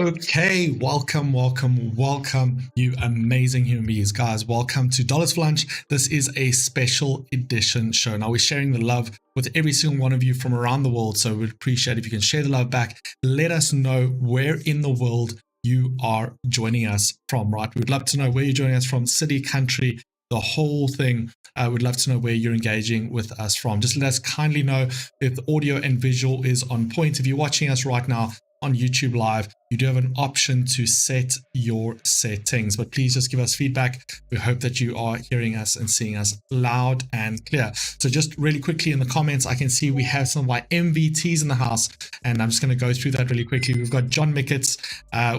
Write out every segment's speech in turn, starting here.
Okay, welcome, you amazing human beings, guys. Welcome to Dollars for Lunch. This is a special edition show. Now, we're sharing the love with every single one of you from around the world, so we'd appreciate if you can share the love back. Let us know where in the world you are joining us from, right? We'd love to know where you're joining us from, city, country, the whole thing. We'd love to know where you're engaging with us from. Just let us kindly know if the audio and visual is on point. If you're watching us right now on YouTube Live, you do have an option to set your settings, but please just give us feedback. We hope that you are hearing us and seeing us loud and clear. So just really quickly in the comments, I can see we have some of my MVTs in the house, and I'm just going to go through that really quickly. We've got John Micketts,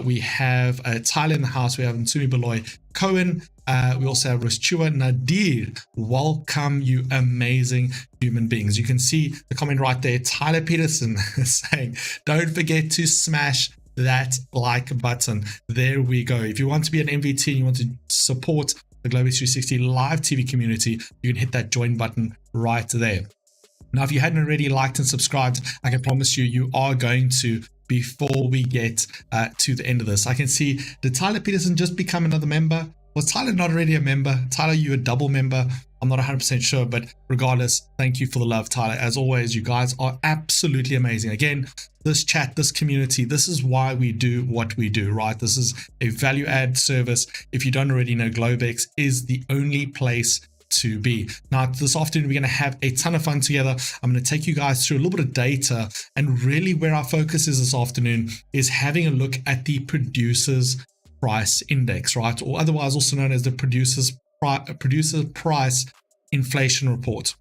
we have Tyler in the house, we have Nsumi Beloy, Cohen, we also have Rishchua Nadir. Welcome, you amazing human beings. You can see the comment right there. Tyler Peterson saying, don't forget to smash that like button. There we go. If you want to be an MVT and you want to support the Globus 360 live TV community, you can hit that join button right there. Now, if you hadn't already liked and subscribed, I can promise you, you are going to before we get to the end of this. I can see, did Tyler Peterson just become another member? Was Tyler not already a member? Tyler, you a double member? I'm not 100% sure, but regardless, thank you for the love, Tyler. As always, you guys are absolutely amazing. Again, this chat, this community, this is why we do what we do, right? This is a value add service. If you don't already know, Globex is the only place to be. Now, this afternoon, we're going to have a ton of fun together. I'm going to take you guys through a little bit of data, and really where our focus is this afternoon is having a look at the producer's price index, right? Or otherwise also known as the producer price inflation report.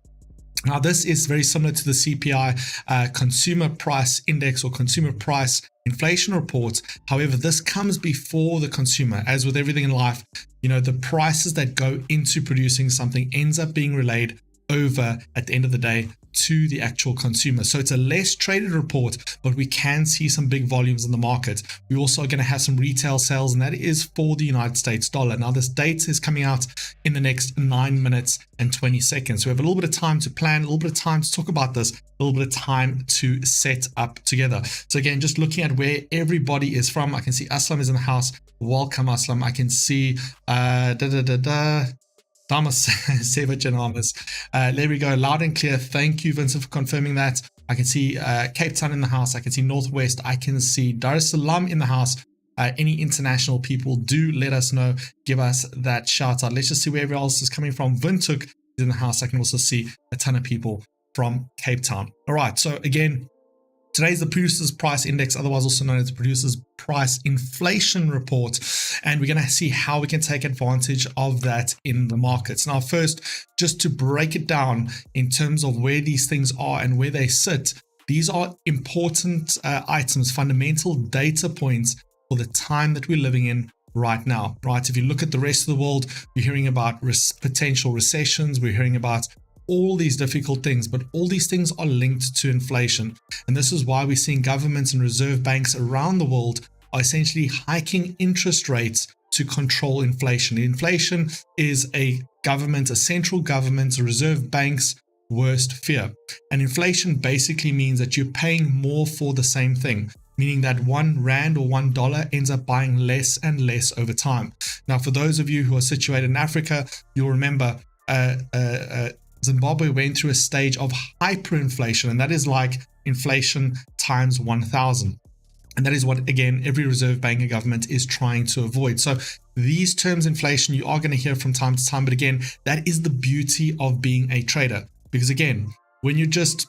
Now, this is very similar to the CPI consumer price index or consumer price inflation report. However, this comes before the consumer. As with everything in life, you know, the prices that go into producing something ends up being relayed over at the end of the day to the actual consumer. So it's a less traded report, but we can see some big volumes in the market. We also are going to have some retail sales, and that is for the United States dollar. Now, this data is coming out in the next 9 minutes and 20 seconds. So we have a little bit of time to plan, a little bit of time to talk about this, a little bit of time to set up together. So again, just looking at where everybody is from, I can see Aslam is in the house. Welcome, Aslam. I can see Damas Sevachanamas. There we go, loud and clear. Thank you, Vincent, for confirming that. I can see Cape Town in the house. I can see Northwest. I can see Dar es Salaam in the house. Any international people, do let us know. Give us that shout out. Let's just see where everyone else is coming from. Vintuk is in the house. I can also see a ton of people from Cape Town. All right, so again, today's the producer's price index, otherwise also known as the producer's price inflation report. And we're going to see how we can take advantage of that in the markets. Now, first, just to break it down in terms of where these things are and where they sit, these are important items, fundamental data points for the time that we're living in right now, right? If you look at the rest of the world, we're hearing about potential recessions, we're hearing about all these difficult things, but all these things are linked to inflation. And this is why we're seeing governments and reserve banks around the world are essentially hiking interest rates to control inflation. Inflation is a central government, a reserve bank's worst fear. And inflation basically means that you're paying more for the same thing, meaning that R1 or $1 ends up buying less and less over time. Now, for those of you who are situated in Africa, you'll remember Zimbabwe went through a stage of hyperinflation, and that is like inflation times 1,000. And that is what, again, every reserve bank and government is trying to avoid. So these terms, inflation, you are going to hear from time to time. But again, that is the beauty of being a trader. Because again, when you're just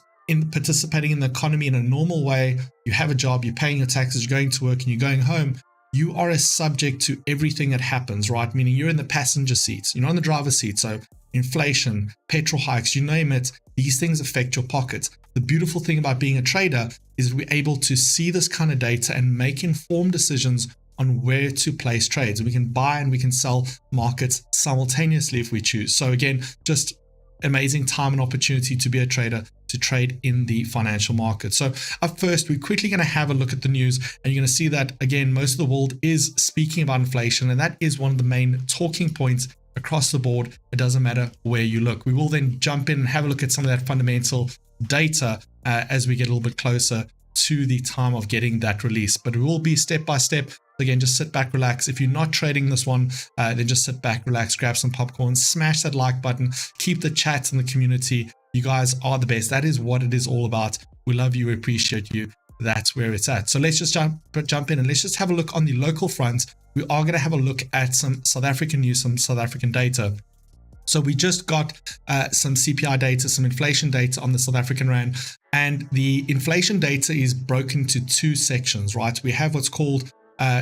participating in the economy in a normal way, you have a job, you're paying your taxes, you're going to work, and you're going home, you are a subject to everything that happens, right? Meaning you're in the passenger seat, you're not in the driver's seat. So inflation, petrol hikes, you name it, these things affect your pockets. The beautiful thing about being a trader is we're able to see this kind of data and make informed decisions on where to place trades. We can buy and we can sell markets simultaneously if we choose. So again, just amazing time and opportunity to be a trader, to trade in the financial market. So up first, we're quickly going to have a look at the news, and you're going to see that, again, most of the world is speaking about inflation, and that is one of the main talking points across the board. It doesn't matter where you look. We will then jump in and have a look at some of that fundamental data as we get a little bit closer to the time of getting that release, but it will be step by step. Again, just sit back, relax. If you're not trading this one, then just sit back, relax, grab some popcorn, smash that like button, keep the chat in the community. You guys are the best. That is what it is all about. We love you, we appreciate you. That's where it's at. So let's just jump in and let's just have a look on the local front. We are going to have a look at some South African news, some South African data. So we just got some CPI data, some inflation data on the South African rand, and the inflation data is broken to two sections, right? We have what's called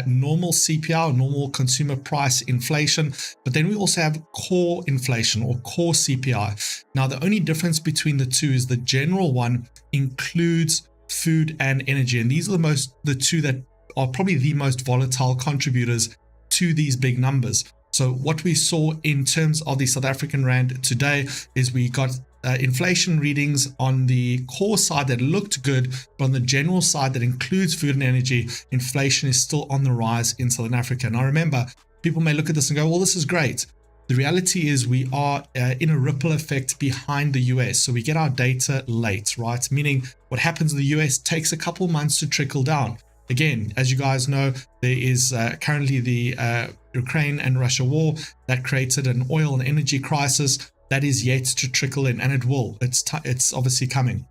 normal CPI, or normal consumer price inflation, but then we also have core inflation or core CPI. Now, the only difference between the two is the general one includes food and energy, and these are the two that are probably the most volatile contributors to these big numbers. So what we saw in terms of the South African rand today is we got inflation readings on the core side that looked good, but on the general side that includes food and energy, inflation is still on the rise in Southern Africa. Now remember, people may look at this and go, well, this is great. The reality is we are in a ripple effect behind the US. So we get our data late, right? Meaning what happens in the US takes a couple months to trickle down. Again, as you guys know, there is currently the Ukraine and Russia war that created an oil and energy crisis that is yet to trickle in, and it will. It's obviously coming.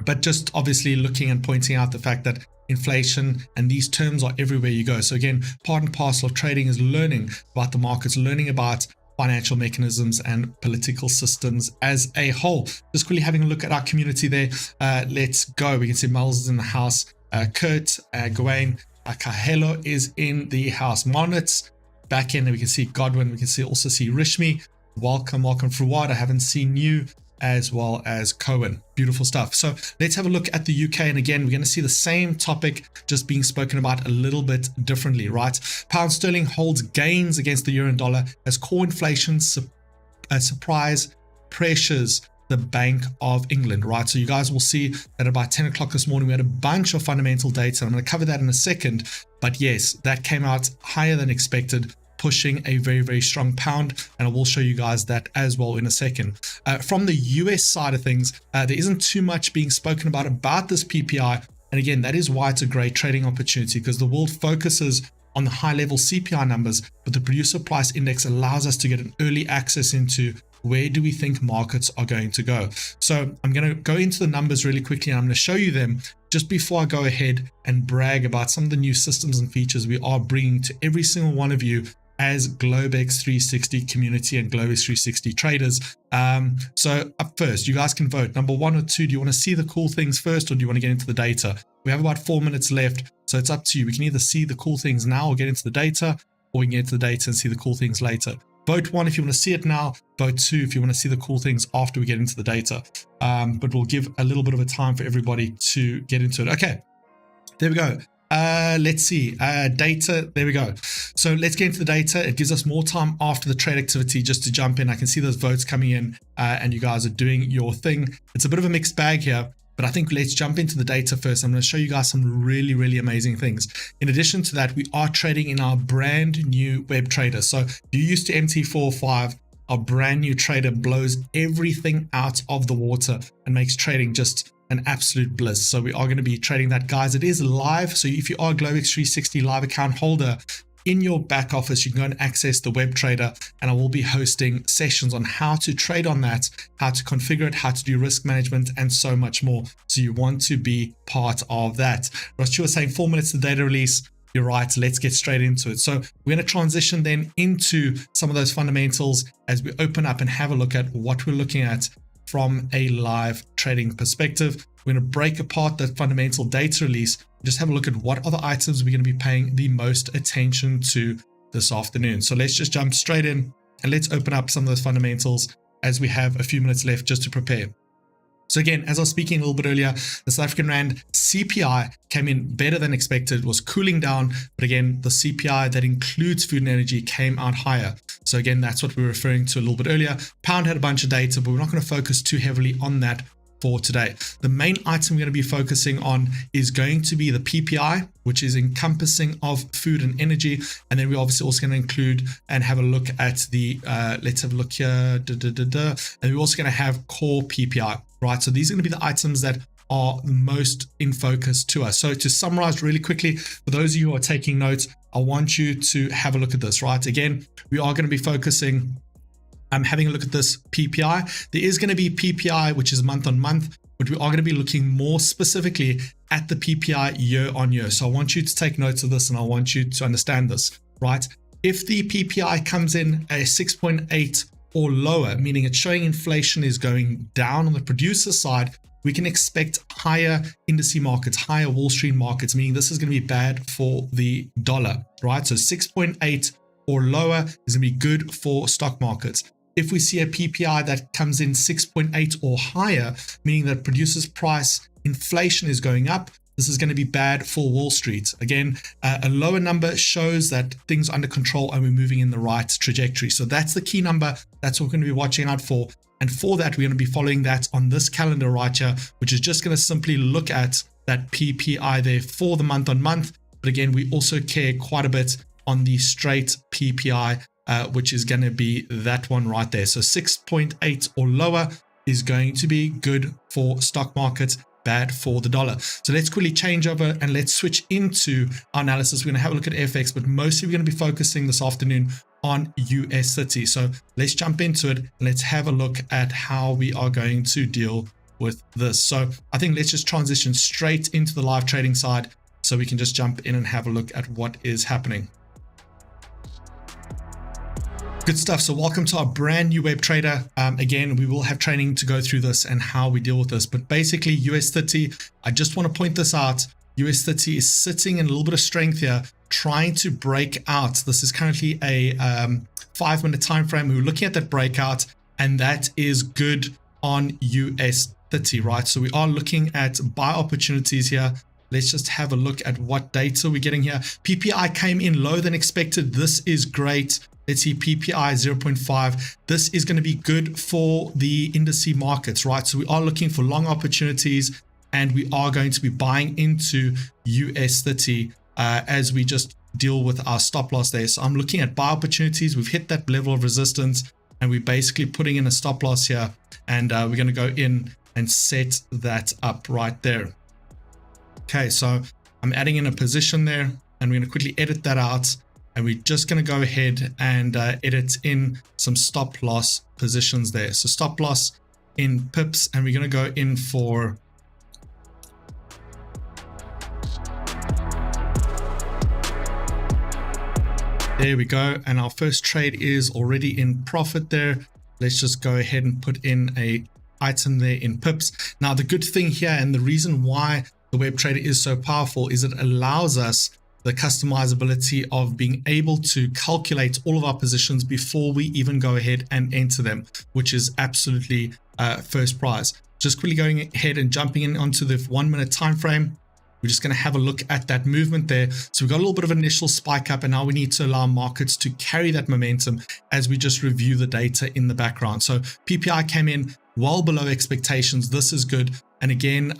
But just obviously looking and pointing out the fact that inflation and these terms are everywhere you go. So again, part and parcel of trading is learning about the markets, learning about financial mechanisms and political systems as a whole. Just quickly having a look at our community there. Let's go. We can see Mel's is in the house. Kurt, Gawain, Kahelo is in the house. Monitz back in, we can see Godwin, we can also see Rishmi. Welcome Fuad. I haven't seen you, as well as Cohen. Beautiful stuff. So let's have a look at the UK, and again we're going to see the same topic just being spoken about a little bit differently, right? Pound sterling holds gains against the euro and dollar as core inflation surprise pressures the Bank of England, right? So you guys will see that about 10 o'clock this morning, we had a bunch of fundamental data. I'm going to cover that in a second, but yes, that came out higher than expected, pushing a very, very strong pound. And I will show you guys that as well in a second. From the US side of things, there isn't too much being spoken about this PPI. And again, that is why it's a great trading opportunity, because the world focuses on the high level CPI numbers, but the producer price index allows us to get an early access into where do we think markets are going to go. So I'm going to go into the numbers really quickly, and I'm going to show you them just before I go ahead and brag about some of the new systems and features we are bringing to every single one of you as Globex 360 community and Globex 360 traders. So up first, you guys can vote. Number 1 or 2, do you want to see the cool things first, or do you want to get into the data? We have about 4 minutes left, so it's up to you. We can either see the cool things now or get into the data, or we can get into the data and see the cool things later. Vote 1 if you want to see it now, vote 2 if you want to see the cool things after we get into the data. But we'll give a little bit of a time for everybody to get into it. Okay, there we go. Let's see, data, there we go. So let's get into the data. It gives us more time after the trade activity just to jump in. I can see those votes coming in, and you guys are doing your thing. It's a bit of a mixed bag here, but I think let's jump into the data first. I'm going to show you guys some really, really amazing things. In addition to that, we are trading in our brand new web trader. So you're used to MT405, our brand new trader blows everything out of the water and makes trading just an absolute bliss. So we are going to be trading that, guys. It is live. So if you are a Globex 360 live account holder, in your back office, you can go and access the web trader, and I will be hosting sessions on how to trade on that, how to configure it, how to do risk management, and so much more. So you want to be part of that. Ross was saying 4 minutes to data release. You're right. Let's get straight into it. So we're going to transition then into some of those fundamentals as we open up and have a look at what we're looking at from a live trading perspective. We're going to break apart that fundamental data release, just have a look at what are the items we're going to be paying the most attention to this afternoon. So let's just jump straight in and let's open up some of those fundamentals as we have a few minutes left just to prepare. So again, as I was speaking a little bit earlier, the South African rand CPI came in better than expected, was cooling down. But again, the CPI that includes food and energy came out higher. So again, that's what we were referring to a little bit earlier. Pound had a bunch of data, but we're not going to focus too heavily on that for today. The main item we're going to be focusing on is going to be the PPI, which is encompassing of food and energy. And then we're obviously also going to include and have a look at the, let's have a look here. And we're also going to have core PPI, right? So these are going to be the items that are most in focus to us. So to summarize really quickly, for those of you who are taking notes, I want you to have a look at this, right? Again, we are going to be focusing, having a look at this PPI. There is going to be PPI, which is month on month, but we are going to be looking more specifically at the PPI year on year. So I want you to take notes of this and I want you to understand this, right? If the PPI comes in a 6.8 or lower, meaning it's showing inflation is going down on the producer side, we can expect higher indice markets, higher Wall Street markets, meaning this is going to be bad for the dollar, right? So 6.8 or lower is going to be good for stock markets. If we see a PPI that comes in 6.8 or higher, meaning that producers' price inflation is going up, this is going to be bad for Wall Street. Again, a lower number shows that things are under control and we're moving in the right trajectory. So that's the key number. That's what we're going to be watching out for. And for that, we're going to be following that on this calendar right here, which is just going to simply look at that PPI there for the month on month. But again, we also care quite a bit on the straight PPI, which is going to be that one right there. So 6.8 or lower is going to be good for stock markets, bad for the dollar. So let's quickly change over and let's switch into our analysis. We're going to have a look at FX, but mostly we're going to be focusing this afternoon on US30. So let's jump into it and let's have a look at how we are going to deal with this. So I think let's just transition straight into the live trading side so we can just jump in and have a look at what is happening. Good stuff. So welcome to our brand new web trader. Again, we will have training to go through this and how we deal with this, but basically US30, I just want to point this out. US30 is sitting in a little bit of strength here, trying to break out. This is currently a 5-minute time frame. We're looking at that breakout, and that is good on US30, right? So we are looking at buy opportunities here. Let's just have a look at what data we're getting here. PPI came in lower than expected. This is great. Let's see, PPI 0.5. This is going to be good for the indice markets, right? So we are looking for long opportunities, and we are going to be buying into US30 as we just deal with our stop loss there. So I'm looking at buy opportunities. We've hit that level of resistance, and we're basically putting in a stop loss here, and we're going to go in and set that up right there. Okay, so I'm adding in a position there, and we're going to quickly edit that out. And we're just going to go ahead and edit in some stop loss positions there. So stop loss in pips, and we're going to go in for there we go. And our first trade is already in profit there. Let's just go ahead and put in a item there in pips. Now, the good thing here, and the reason why the web trader is so powerful, is it allows us the customizability of being able to calculate all of our positions before we even go ahead and enter them, which is absolutely first prize. Just quickly going ahead and jumping in onto the 1-minute time frame. We're just going to have a look at that movement there. So we've got a little bit of initial spike up, and now we need to allow markets to carry that momentum as we just review the data in the background. So PPI came in well below expectations. This is good. And again,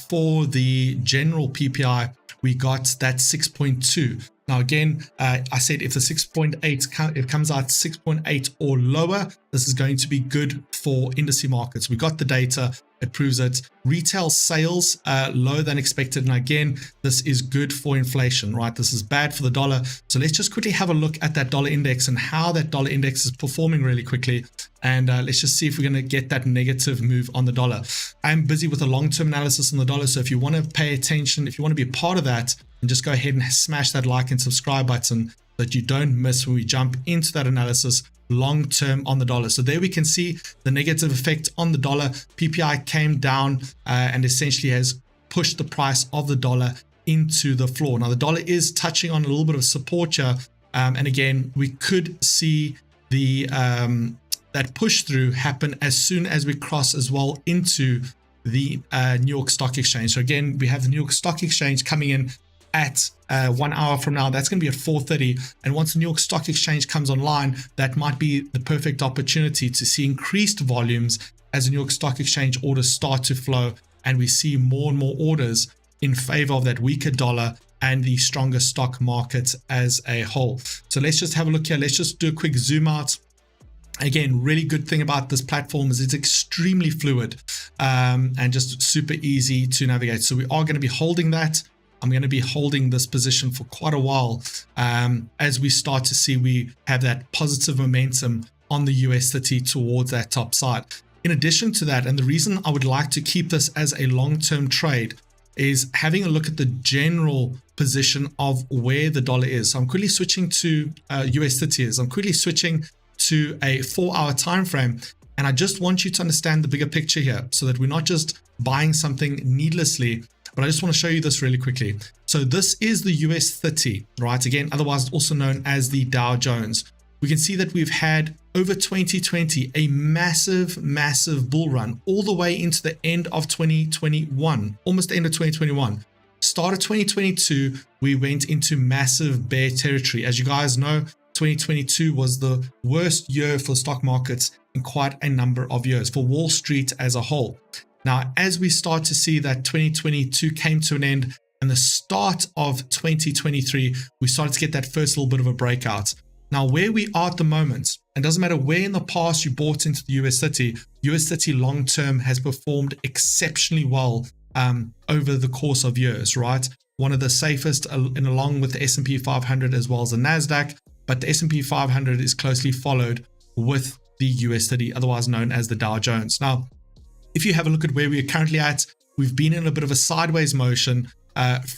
for the general PPI, we got that 6.2. Now, again, I said if the 6.8, it comes out 6.8 or lower, this is going to be good for indice markets. We got the data. It proves it. Retail sales lower than expected. And again, this is good for inflation, right? This is bad for the dollar. So let's just quickly have a look at that dollar index and how that dollar index is performing really quickly. And let's just see if we're going to get that negative move on the dollar. I'm busy with a long-term analysis on the dollar. So if you want to pay attention, if you want to be a part of that, and just go ahead and smash that like and subscribe button so that you don't miss when we jump into that analysis long term on the dollar. So there we can see the negative effect on the dollar. PPI came down and essentially has pushed the price of the dollar into the floor. Now the dollar is touching on a little bit of support here, and again we could see the that push through happen as soon as we cross as well into the New York Stock Exchange. So again, we have the New York Stock Exchange coming in at 1 hour from now. That's going to be at 4:30, and once the New York Stock Exchange comes online, that might be the perfect opportunity to see increased volumes as the New York Stock Exchange orders start to flow, and we see more and more orders in favor of that weaker dollar and the stronger stock market as a whole. So let's just have a look here. Let's just do a quick zoom out Again, really good thing about this platform is it's extremely fluid and just super easy to navigate. So we are going to be holding that. I'm going to be holding this position for quite a while as we start to see we have that positive momentum on the US30 towards that top side. In addition to that, and the reason I would like to keep this as a long-term trade is having a look at the general position of where the dollar is. So I'm quickly switching to US30s. I'm quickly switching to a 4-hour time frame, and I just want you to understand the bigger picture here so that we're not just buying something needlessly. But I just want to show you this really quickly. So this is the US30, right? Again, otherwise also known as the Dow Jones. We can see that we've had over 2020 a massive bull run all the way into the end of 2021, almost the end of 2021. Start of 2022, we went into massive bear territory. As you guys know, 2022 was the worst year for stock markets in quite a number of years, for Wall Street as a whole. Now, as we start to see that 2022 came to an end and the start of 2023, we started to get that first little bit of a breakout. Now, where we are at the moment, and doesn't matter where in the past you bought into the US30 long-term has performed exceptionally well over the course of years, right? One of the safest, and along with the S&P 500 as well as the NASDAQ, but the S&P 500 is closely followed with the US30, otherwise known as the Dow Jones. Now, if you have a look at where we are currently at, we've been in a bit of a sideways motion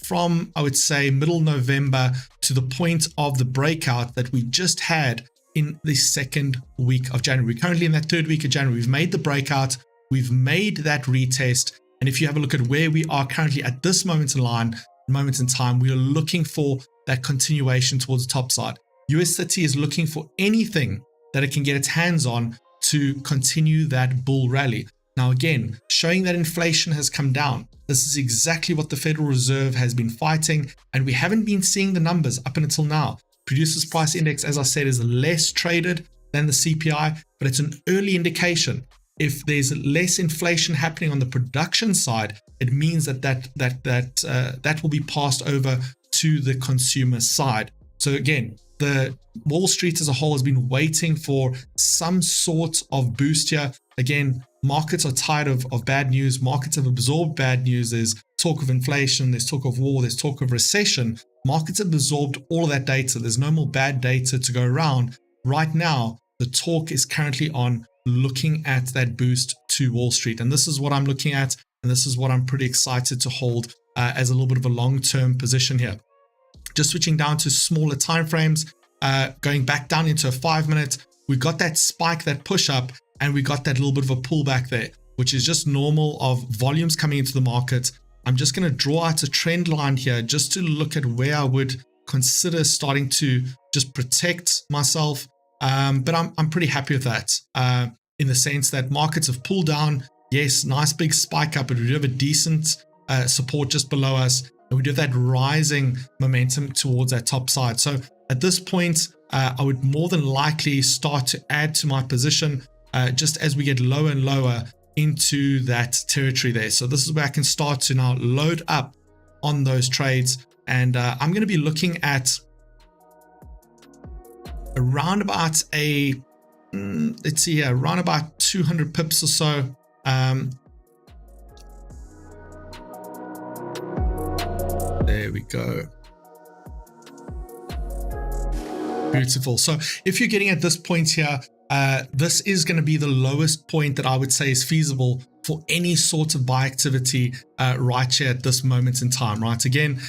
from, I would say, middle November to the point of the breakout that we just had in the second week of January. We're currently in that third week of January. We've made the breakout, we've made that retest, and if you have a look at where we are currently at this moment in time, we are looking for that continuation towards the top side. US30 is looking for anything that it can get its hands on to continue that bull rally. Now, again, showing that inflation has come down. This is exactly what the Federal Reserve has been fighting, and we haven't been seeing the numbers up until now. Producers Price Index, as I said, is less traded than the CPI, but it's an early indication. If there's less inflation happening on the production side, it means that will be passed over to the consumer side. So again, the Wall Street as a whole has been waiting for some sort of boost here. Again, markets are tired of bad news. Markets have absorbed bad news. There's talk of inflation, there's talk of war, there's talk of recession. Markets have absorbed all of that data. There's no more bad data to go around. Right now, the talk is currently on looking at that boost to Wall Street. And this is what I'm looking at. And this is what I'm pretty excited to hold as a little bit of a long-term position here. Just switching down to smaller time frames, going back down into a 5-minute, we got that spike, that push up, and we got that little bit of a pullback there, which is just normal of volumes coming into the market. I'm just going to draw out a trend line here just to look at where I would consider starting to just protect myself. But I'm pretty happy with that in the sense that markets have pulled down. Yes, nice big spike up, but we do have a decent support just below us. And we do have that rising momentum towards that top side. So at this point, I would more than likely start to add to my position just as we get lower and lower into that territory there. So this is where I can start to now load up on those trades. And I'm going to be looking at around about let's see here, around about 200 pips or so. There we go. Beautiful. So if you're getting at this point here, this is going to be the lowest point that I would say is feasible for any sort of buy activity right here at this moment in time, right? Again,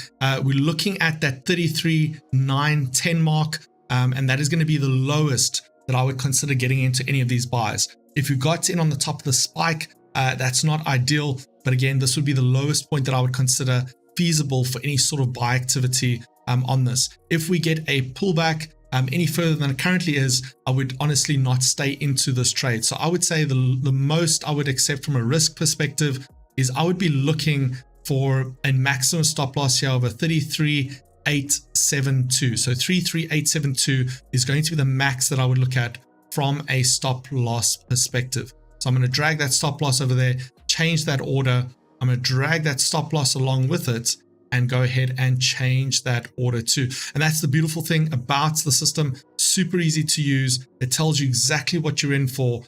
we're looking at that 33,910 mark, and that is going to be the lowest that I would consider getting into any of these buys. If you got in on the top of the spike, that's not ideal, but again, this would be the lowest point that I would consider feasible for any sort of buy activity on this. If we get a pullback any further than it currently is, I would honestly not stay into this trade. So I would say the most I would accept from a risk perspective is I would be looking for a maximum stop loss here over 33,872. So 33,872 is going to be the max that I would look at from a stop loss perspective. So I'm going to drag that stop loss over there, change that order. I'm going to drag that stop loss along with it. and go ahead and change that order too. And that's the beautiful thing about the system. Super easy to use. It tells you exactly what you're in for,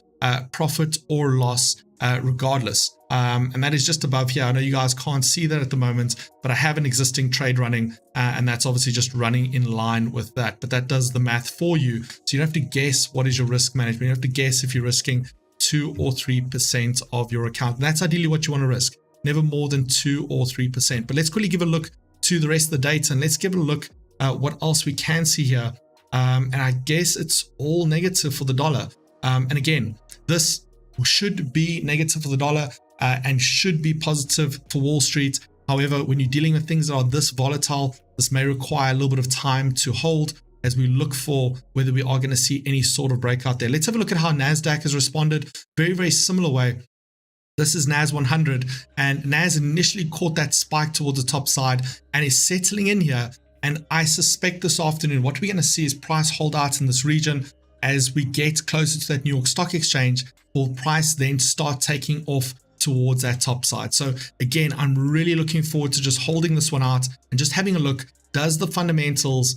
profit or loss, regardless. And that is just above here. I know you guys can't see that at the moment, but I have an existing trade running, and that's obviously just running in line with that. But that does the math for you. So you don't have to guess what is your risk management. You don't have to guess if you're risking 2 or 3% of your account. And that's ideally what you want to risk. Never more than 2 or 3%. But let's quickly give a look to the rest of the data, and let's give a look at what else we can see here. And I guess it's all negative for the dollar. And again, this should be negative for the dollar and should be positive for Wall Street. However, when you're dealing with things that are this volatile, this may require a little bit of time to hold as we look for whether we are going to see any sort of breakout there. Let's have a look at how NASDAQ has responded. Very, very similar way. This is NAS 100, and NAS initially caught that spike towards the top side and is settling in here. And I suspect this afternoon, what we're going to see is price holdouts in this region. As we get closer to that New York Stock Exchange, will price then start taking off towards that top side. So again, I'm really looking forward to just holding this one out and just having a look. Does the fundamentals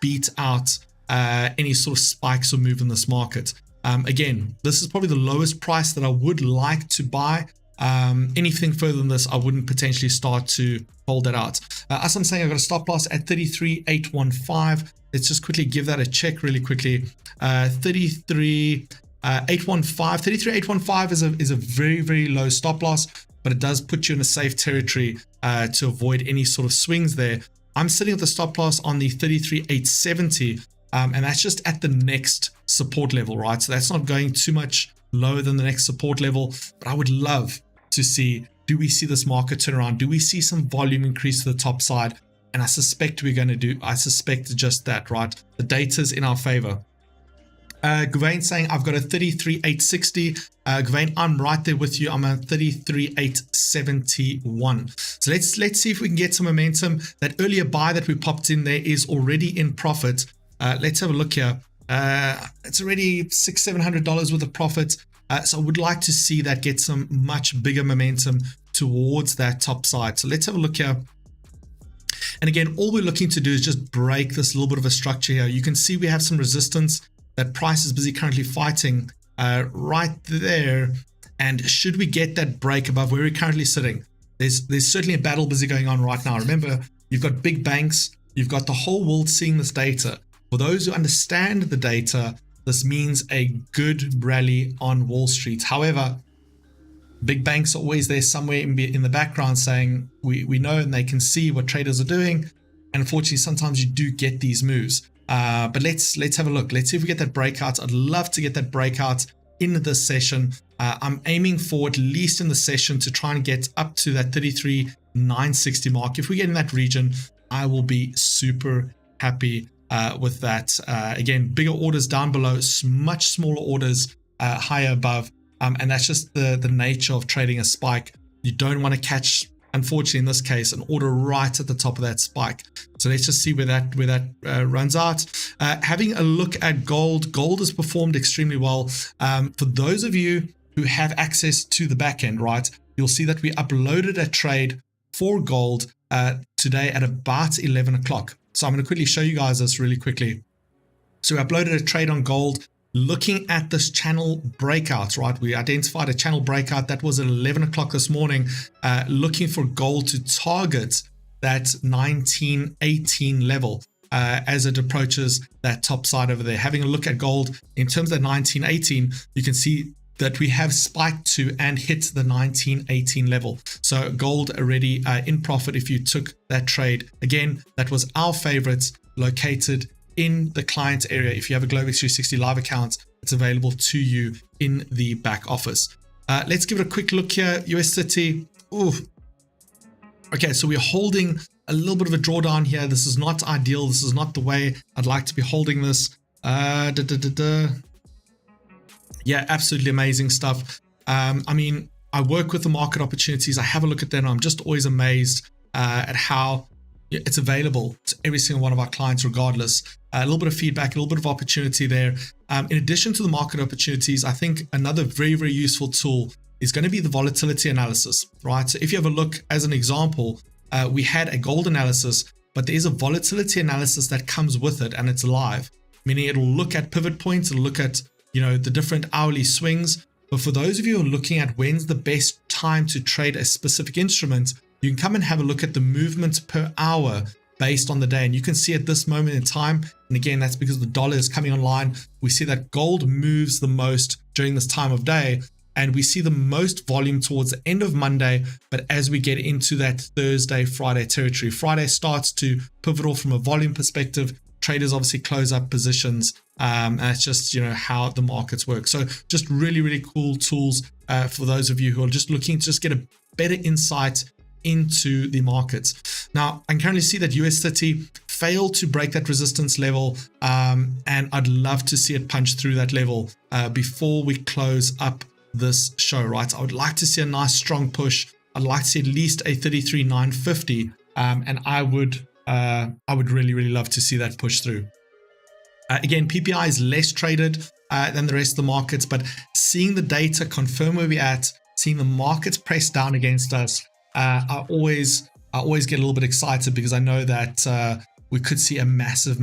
beat out any sort of spikes or move in this market? Again, this is probably the lowest price that I would like to buy. Anything further than this, I wouldn't potentially start to hold that out. As I'm saying, I've got a stop loss at 33,815. Let's just quickly give that a check really quickly. 33,815 is a very, very low stop loss, but it does put you in a safe territory to avoid any sort of swings there. I'm sitting at the stop loss on the 33,870, and that's just at the next support level, right? So that's not going too much lower than the next support level, but I would love to see, do we see this market turn around? Do we see some volume increase to the top side? And I suspect we're going to do, I suspect just that, right? The data's in our favor. Gavain saying, I've got a 33,860. Gavain, I'm right there with you. I'm at 33,871. So let's see if we can get some momentum. That earlier buy that we popped in there is already in profit. Let's have a look here. It's already $600-700 worth of profit. So I would like to see that get some much bigger momentum towards that top side. So let's have a look here. And again, all we're looking to do is just break this little bit of a structure here. You can see we have some resistance that price is busy currently fighting right there. And should we get that break above where we're currently sitting, there's certainly a battle busy going on right now. Remember, you've got big banks, you've got the whole world seeing this data. For those who understand the data, this means a good rally on Wall Street. However, big banks are always there somewhere in the background saying, we know and they can see what traders are doing. And unfortunately, sometimes you do get these moves. But let's have a look. Let's see if we get that breakout. I'd love to get that breakout in this session. I'm aiming for, at least in the session, to try and get up to that 33,960 mark. If we get in that region, I will be super happy with that. Again, bigger orders down below, much smaller orders higher above. And that's just the nature of trading a spike. You don't want to catch, unfortunately in this case, an order right at the top of that spike. So let's just see where that runs out. Having a look at gold. Gold has performed extremely well. For those of you who have access to the back end, right, you'll see that we uploaded a trade for gold today at about 11 o'clock. So I'm going to quickly show you guys this really quickly. So we uploaded a trade on gold looking at this channel breakout, right? We identified a channel breakout that was at 11 o'clock this morning, looking for gold to target that 1918 level as it approaches that top side over there. Having a look at gold in terms of that 1918, you can see that we have spiked to and hit the 1918 level. So gold already in profit if you took that trade. Again, that was our favorites located in the client area. If you have a Globex 360 live account, it's available to you in the back office. Let's give it a quick look here. US City. Ooh. Okay, so we're holding a little bit of a drawdown here. This is not ideal. This is not the way I'd like to be holding this. Yeah, absolutely amazing stuff. I mean, I work with the market opportunities. I have a look at them. I'm just always amazed at how it's available to every single one of our clients regardless. A little bit of feedback, a little bit of opportunity there. In addition to the market opportunities, I think another very, very useful tool is going to be the volatility analysis, right? So if you have a look as an example, we had a gold analysis, but there is a volatility analysis that comes with it, and it's live, meaning it'll look at pivot points, it'll look at, the different hourly swings. But for those of you who are looking at when's the best time to trade a specific instrument, you can come and have a look at the movement per hour based on the day. And you can see at this moment in time, and again, that's because the dollar is coming online, we see that gold moves the most during this time of day. And we see the most volume towards the end of Monday. But as we get into that Thursday, Friday territory, Friday starts to pivot off from a volume perspective. Traders obviously close up positions. And it's just, how the markets work. So just really, really cool tools for those of you who are just looking to just get a better insight into the markets. Now, I can currently see that US 30 failed to break that resistance level. And I'd love to see it punch through that level before we close up this show, right? I would like to see a nice strong push. I'd like to see at least a 33,950. And I would really, really love to see that push through. Again, PPI is less traded than the rest of the markets, but seeing the data confirm where we're at, seeing the markets press down against us, I always get a little bit excited because I know that we could see a massive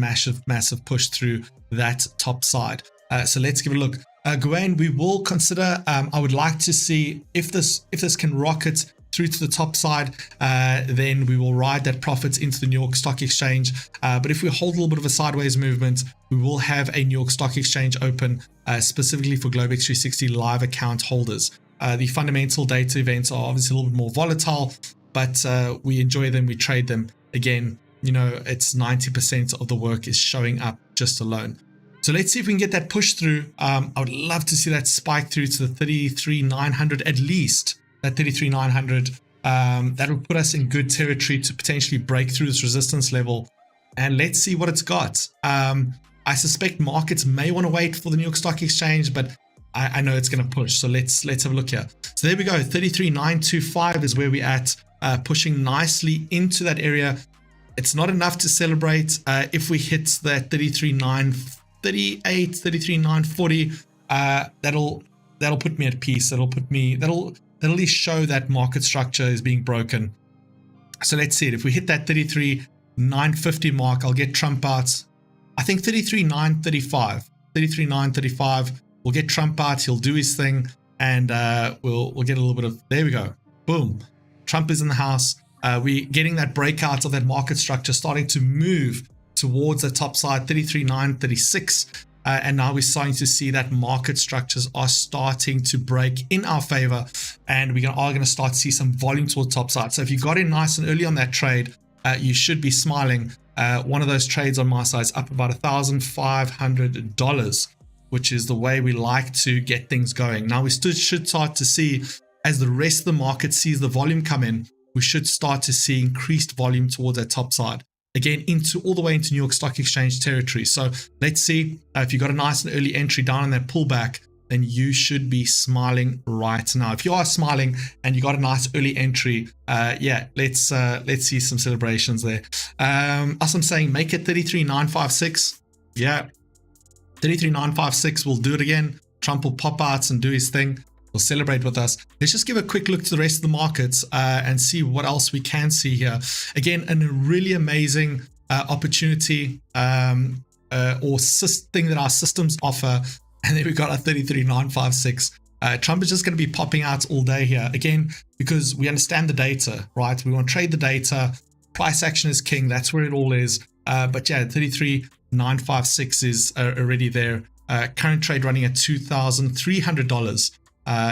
push through that top side. So let's give it a look. Gawain, we will consider. I would like to see if this can rocket through to the top side, then we will ride that profits into the New York Stock Exchange. But if we hold a little bit of a sideways movement, we will have a New York Stock Exchange open specifically for Globex 360 live account holders. The fundamental data events are obviously a little bit more volatile, but we enjoy them, we trade them. Again, it's 90% of the work is showing up just alone. So let's see if we can get that push through. I would love to see that spike through to the 33,900 at least. That 33,900, that will put us in good territory to potentially break through this resistance level. And let's see what it's got. I suspect markets may want to wait for the New York Stock Exchange, but I know it's going to push. So let's have a look here. So there we go. 33,925 is where we're at, pushing nicely into that area. It's not enough to celebrate. If we hit that 33,938, 33,940, that'll put me at peace. That'll at least show that market structure is being broken. So let's see it. If we hit that 33,950 mark, I'll get Trump out. I think 33,935. 33,935. We'll get Trump out. He'll do his thing, and we'll get a little bit of. There we go. Boom. Trump is in the house. We're getting that breakout of that market structure starting to move towards the top side, 33,936. And now we're starting to see that market structures are starting to break in our favor, and we are going to start to see some volume towards top side. So if you got in nice and early on that trade, you should be smiling. One of those trades on my side is up about $1,500, which is the way we like to get things going. Now we should start to see, as the rest of the market sees the volume come in, we should start to see increased volume towards that top side. Again, all the way into New York Stock Exchange territory. So let's see if you got a nice and early entry down in that pullback, then you should be smiling right now. If you are smiling and you got a nice early entry, let's see some celebrations there. As I'm saying, make it 33,956. Yeah, 33,956. We'll do it again. Trump will pop out and do his thing. Will celebrate with us. Let's just give a quick look to the rest of the markets and see what else we can see here. Again, a really amazing opportunity thing that our systems offer. And then we got our 33,956. Trump is just going to be popping out all day here. Again, because we understand the data, right? We want to trade the data. Price action is king. That's where it all is. But yeah, 33,956 is already there. Current trade running at $2,300.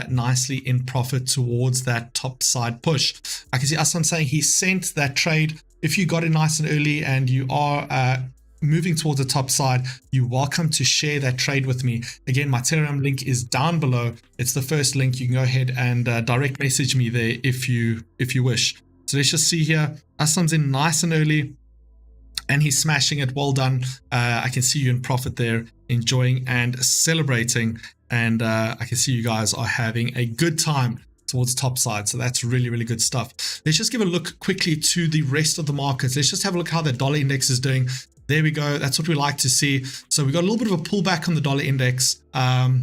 Nicely in profit towards that top side push. I can see Aslan saying he sent that trade. If you got it nice and early and you are moving towards the top side, you're welcome to share that trade with me. Again, my Telegram link is down below. It's the first link. You can go ahead and direct message me there if you wish. So let's just see here. Aslan's in nice and early, and he's smashing it. Well done. I can see you in profit there, enjoying and celebrating. And I can see you guys are having a good time towards top side. So that's really, really good stuff. Let's just give a look quickly to the rest of the markets. Let's just have a look how the dollar index is doing. There we go. That's what we like to see. So we got a little bit of a pullback on the dollar index.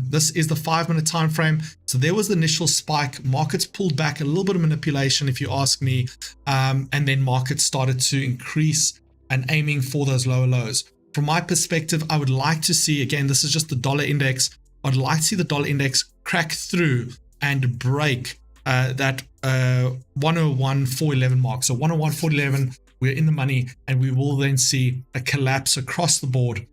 This is the 5-minute time frame. So there was the initial spike. Markets pulled back, a little bit of manipulation, if you ask me. And then markets started to increase and aiming for those lower lows. From my perspective, I would like to see, again, this is just the dollar index. I'd like to see the dollar index crack through and break that 101,411 mark. So 101,411. We're in the money, and we will then see a collapse across the board,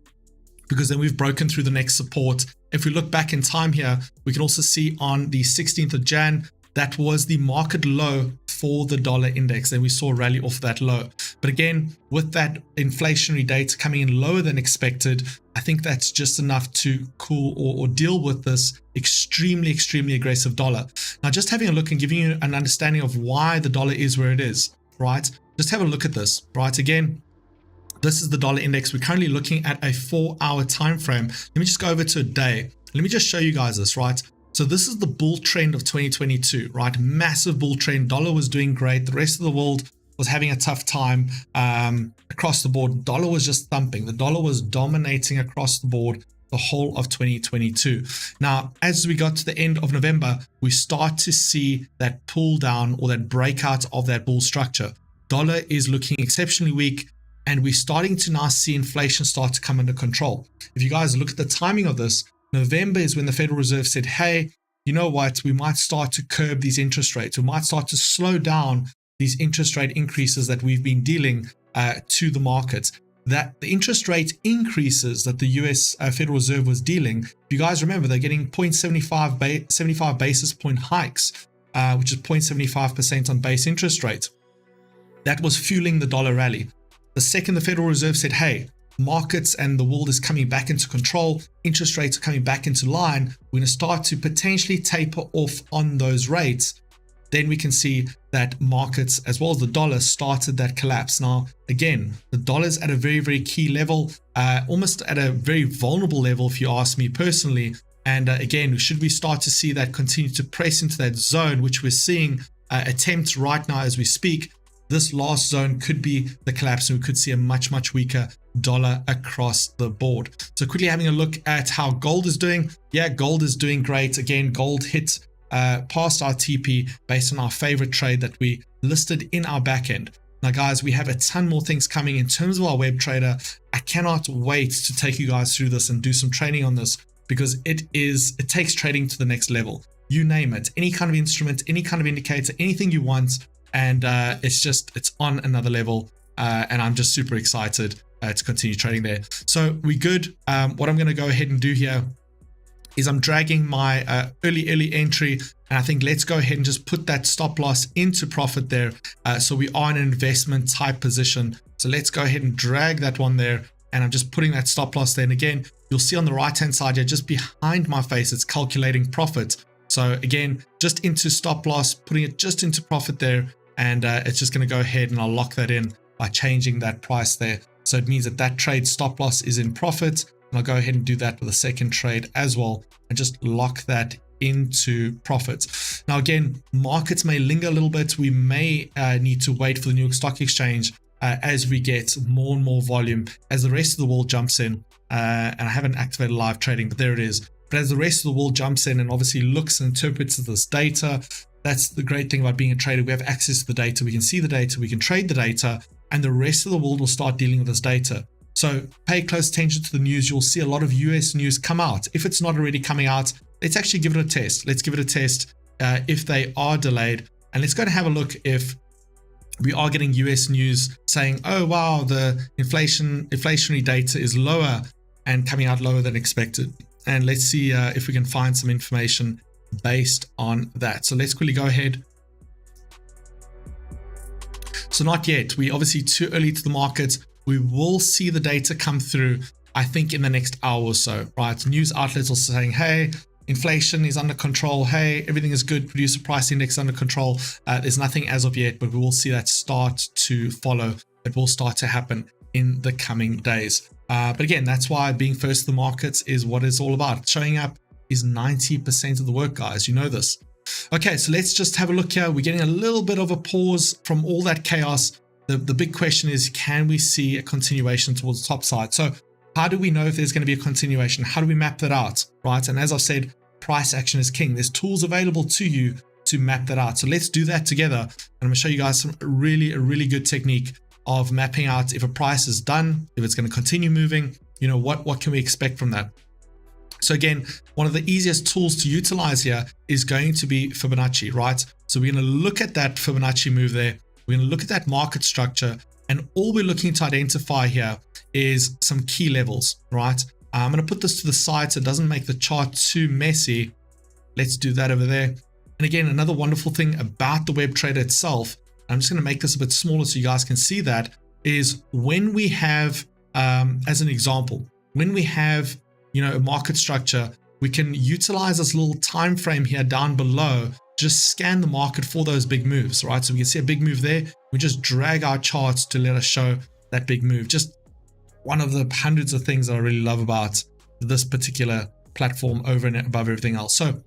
because then we've broken through the next support. If we look back in time here, we can also see on the 16th of Jan, that was the market low for the dollar index. Then we saw a rally off that low. But again, with that inflationary data coming in lower than expected, I think that's just enough to cool or deal with this extremely, extremely aggressive dollar. Now, just having a look and giving you an understanding of why the dollar is where it is, right? Just have a look at this, right? Again, this is the dollar index. We're currently looking at a 4-hour time frame. Let me just go over to a day. Let me just show you guys this, right? So this is the bull trend of 2022, right? Massive bull trend. Dollar was doing great. The rest of the world was having a tough time across the board. Dollar was just thumping. The dollar was dominating across the board the whole of 2022. Now, as we got to the end of November, we start to see that pull down or that breakout of that bull structure. Dollar is looking exceptionally weak, and we're starting to now see inflation start to come under control. If you guys look at the timing of this, November is when the Federal Reserve said, hey, you know what, we might start to curb these interest rates. We might start to slow down these interest rate increases that we've been dealing to the markets. That the interest rate increases that the US Federal Reserve was dealing, if you guys remember, they're getting 0.75 basis point hikes, which is 0.75% on base interest rate. That was fueling the dollar rally. The second the Federal Reserve said, hey, markets and the world is coming back into control, interest rates are coming back into line, we're going to start to potentially taper off on those rates, then we can see that markets as well as the dollar started that collapse. Now, again, the dollar's at a very, very key level, almost at a very vulnerable level, if you ask me personally. And again, should we start to see that continue to press into that zone, which we're seeing attempts right now as we speak, this last zone could be the collapse, and we could see a much, much weaker dollar across the board. So quickly having a look at how gold is doing. Yeah, gold is doing great. Again, gold hit past our TP based on our favorite trade that we listed in our back end. Now, guys, we have a ton more things coming in terms of our web trader. I cannot wait to take you guys through this and do some training on this, because it takes trading to the next level. You name it, any kind of instrument, any kind of indicator, anything you want. And it's on another level, and I'm just super excited to continue trading there. So we good. What I'm going to go ahead and do here is I'm dragging my early entry, and I think let's go ahead and just put that stop loss into profit there. So we are in an investment type position. So let's go ahead and drag that one there, and I'm just putting that stop loss there. And again, you'll see on the right hand side here, just behind my face, it's calculating profit. So again, just into stop loss, putting it just into profit there. And it's just going to go ahead and I'll lock that in by changing that price there. So it means that that trade stop loss is in profit. And I'll go ahead and do that with a second trade as well, and just lock that into profit. Now, again, markets may linger a little bit. We may need to wait for the New York Stock Exchange as we get more and more volume, as the rest of the world jumps in. And I haven't activated live trading, but there it is. But as the rest of the world jumps in and obviously looks and interprets this data, that's the great thing about being a trader. We have access to the data. We can see the data. We can trade the data, and the rest of the world will start dealing with this data. So pay close attention to the news. You'll see a lot of US news come out. If it's not already coming out, let's actually give it a test. Let's give it a test if they are delayed. And let's go and have a look if we are getting US news saying, oh, wow, the inflationary data is lower and coming out lower than expected. And let's see if we can find some information based on that. So let's quickly go ahead. So not yet. We're obviously too early to the market. We will see the data come through, I think, in the next hour or so, right? News outlets are saying, hey, inflation is under control. Hey, everything is good. Producer price index under control. There's nothing as of yet, but we will see that start to follow. It will start to happen in the coming days. But again, that's why being first to the markets is what it's all about. Showing up is 90% of the work, guys. You know this. Okay, so let's just have a look here. We're getting a little bit of a pause from all that chaos. the big question is, can we see a continuation towards the top side? So how do we know if there's going to be a continuation? How do we map that out, right? And as I've said, price action is king. There's tools available to you to map that out. So let's do that together. And I'm going to show you guys a really good technique of mapping out if a price is done, if it's going to continue moving, what can we expect from that? So again, one of the easiest tools to utilize here is going to be Fibonacci, right? So we're going to look at that Fibonacci move there. We're going to look at that market structure, and all we're looking to identify here is some key levels, right? I'm going to put this to the side so it doesn't make the chart too messy. Let's do that over there. And again, another wonderful thing about the web trader itself, I'm just going to make this a bit smaller so you guys can see that, is when we have, as an example, when we have, a market structure, we can utilize this little time frame here down below, just scan the market for those big moves, right? So we can see a big move there. We just drag our charts to let us show that big move. Just one of the hundreds of things that I really love about this particular platform over and above everything else. So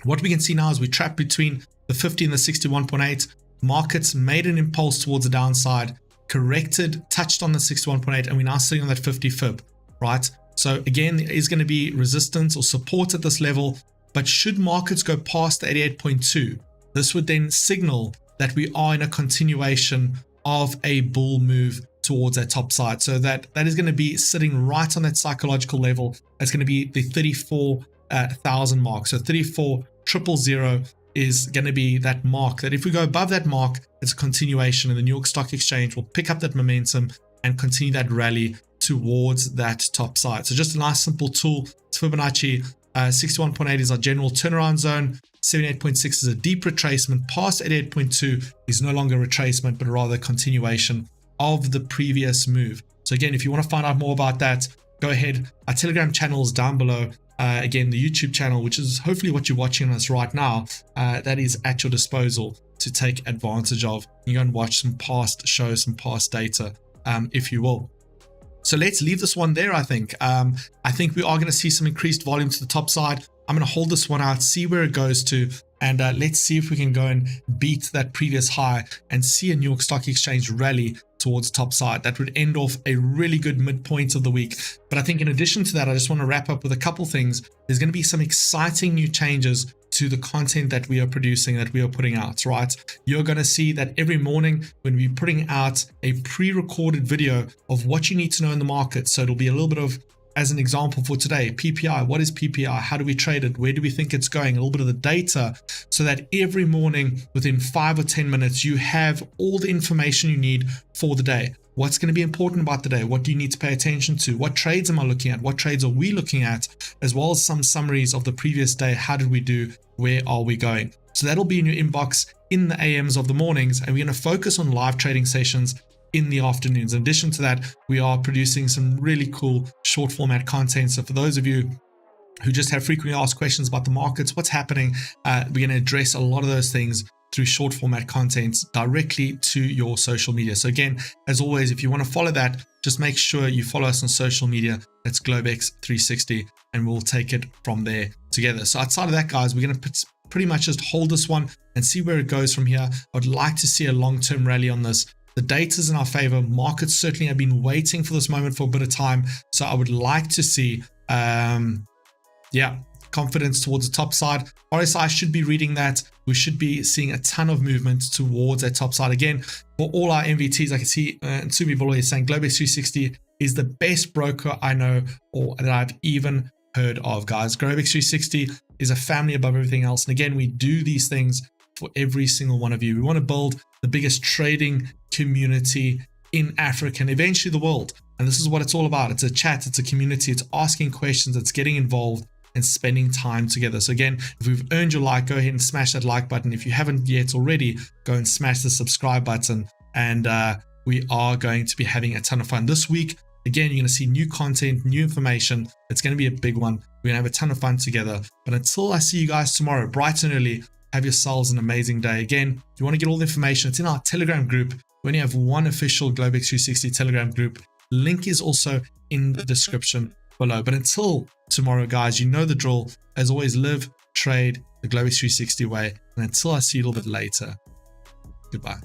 what we can see now is we trapped between the 50 and the 61.8. Markets made an impulse towards the downside, corrected, touched on the 61.8, and we're now sitting on that 50 fib, right? So again, there is going to be resistance or support at this level, but should markets go past the 88.2, this would then signal that we are in a continuation of a bull move towards that top side. So that is going to be sitting right on that psychological level. It's going to be the 34,000 mark. So 34,000 is going to be that mark that if we go above that mark, it's a continuation, and the New York Stock Exchange will pick up that momentum and continue that rally towards that top side. So just a nice simple tool. It's Fibonacci. 61.8 is our general turnaround zone. 78.6 is a deep retracement. Past 88.2 is no longer a retracement, but rather a continuation of the previous move. So again, if you want to find out more about that, go ahead. Our Telegram channel is down below. Again, the YouTube channel, which is hopefully what you're watching on us right now, that is at your disposal to take advantage of. You go and watch some past shows, some past data, if you will. So let's leave this one there, I think. I think we are going to see some increased volume to the top side. I'm going to hold this one out, see where it goes to, and let's see if we can go and beat that previous high and see a New York Stock Exchange rally towards top side. That would end off a really good midpoint of the week. But I think in addition to that, I just want to wrap up with a couple things. There's going to be some exciting new changes to the content that we are producing, that we are putting out, right? You're going to see that every morning when we're putting out a pre-recorded video of what you need to know in the market. So it'll be a little bit of, as an example for today, PPI. What is PPI? How do we trade it? Where do we think it's going? A little bit of the data, so that every morning within 5 or 10 minutes, you have all the information you need for the day. What's going to be important about the day? What do you need to pay attention to? What trades am I looking at? What trades are we looking at? As well as some summaries of the previous day. How did we do? Where are we going? So that'll be in your inbox in the AMs of the mornings, and we're going to focus on live trading sessions in the afternoons. In addition to that, we are producing some really cool short format content. So for those of you who just have frequently asked questions about the markets, what's happening, we're going to address a lot of those things through short format content directly to your social media. So again, as always, if you want to follow that, just make sure you follow us on social media. That's Globex360, and we'll take it from there together. So outside of that, guys, we're going to pretty much just hold this one and see where it goes from here. I'd like to see a long-term rally on this. The data's in our favor. Markets certainly have been waiting for this moment for a bit of time. So I would like to see, confidence towards the top side. RSI should be reading that. We should be seeing a ton of movement towards that top side. Again, for all our MVTs, I can see Tsumi Bolo is saying Globex360 is the best broker I know or that I've even heard of, guys. Globex360 is a family above everything else. And again, we do these things for every single one of you. We want to build the biggest trading community in Africa and eventually the world. And this is what it's all about. It's a chat, it's a community, it's asking questions, it's getting involved and spending time together. So again, if we've earned your like, go ahead and smash that like button. If you haven't yet already, go and smash the subscribe button. And we are going to be having a ton of fun this week. Again, you're going to see new content, new information. It's going to be a big one. We're going to have a ton of fun together. But until I see you guys tomorrow, bright and early, have yourselves an amazing day. Again, if you want to get all the information, it's in our Telegram group. We only have one official Globex360 Telegram group. Link is also in the description below. But until tomorrow, guys, you know the drill. As always, live, trade the Globex360 way. And until I see you a little bit later, goodbye.